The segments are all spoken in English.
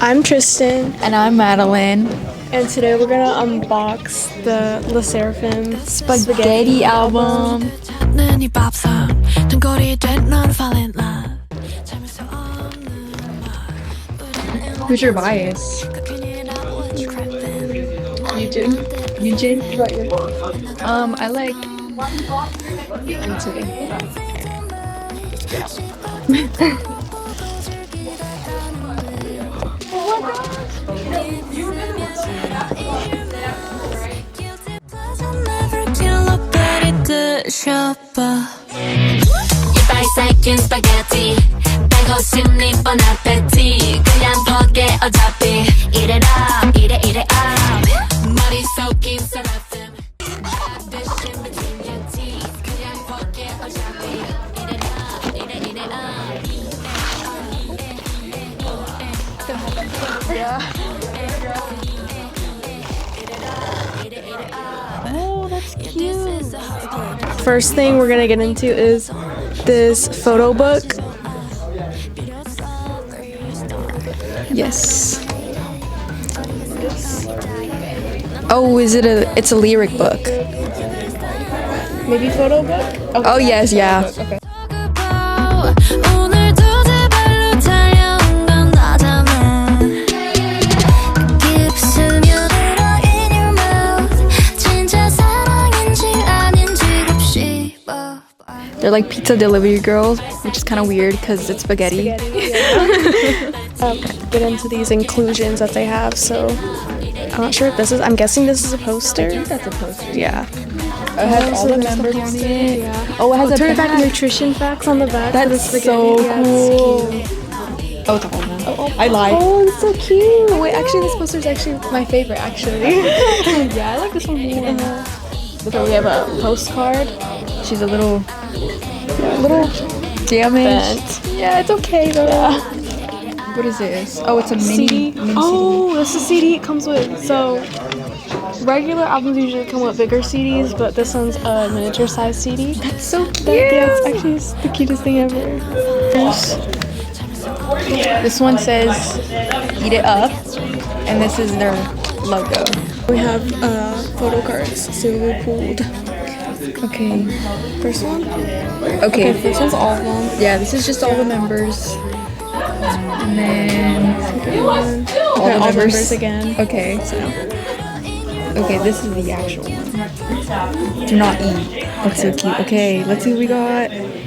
I'm Tristan. And I'm Madeline. And today we're gonna unbox the Le Sserafim Spaghetti album. Who's your bias? Eugene? What about you? I like 이빨 삭힌 스파게티 빼고 싶니 뻔 아페티 그냥 포기해 어차피 Eat it up, eat it, eat it up 머리 섞인 세라핌 Dish between your teeth 그냥 포기해 어차피 Eat it up, eat it, eat it up Oh, that's cute. First thing we're gonna get into is this photo book. Yes. Oh, it's a lyric book. Maybe photo book? Okay. Oh, yes, yeah. Okay. They're like pizza delivery girls, which is kind of weird because it's spaghetti. Get into these inclusions that they have. So I'm not sure if this is. I'm guessing this is a poster. I think that's a poster. Yeah. It has all the members on it. Yeah. Oh, it has a turn back bag. nutrition facts on the back. That's for the spaghetti. so Yeah, cool. it's cute. Oh, it's all of them. I lied. Oh, it's so cute. Wait, actually, this poster is actually my favorite. Actually. Yeah, I like this one more. So we have a postcard. She's a little damaged. Bent. Yeah, it's okay though. Yeah. What is this? Oh, it's a CD. mini Oh, this is CD it comes with. So regular albums usually come with bigger CDs, but this one's a miniature size CD. That's so cute. Yeah, it's actually the cutest thing ever. This one says "Eat it up," and this is their logo. We have photo cards, silver pulled. Okay. First one? Okay. This one's all of them. Yeah, this is just all the members. And then all the members again. Okay. Okay, this is the actual one. Do not eat. That's so cute. Okay, let's see what we got. I don't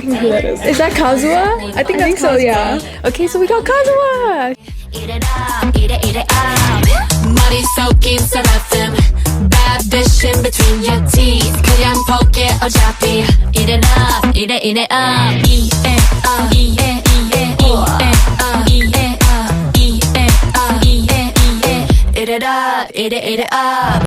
know who that is. Is that Kazuha? I think so, yeah. Okay, so we got Kazuha! Eat it up, eat it, eat it up 머리 섞인 세라핌 Bad dish in between your teeth 그냥 포기해 어차피 Eat it up, eat it, eat it up Eat it up, eat it, eat it, eat it up Eat it up, eat it up, eat it, eat it, eat it up Eat it up, eat it, eat it up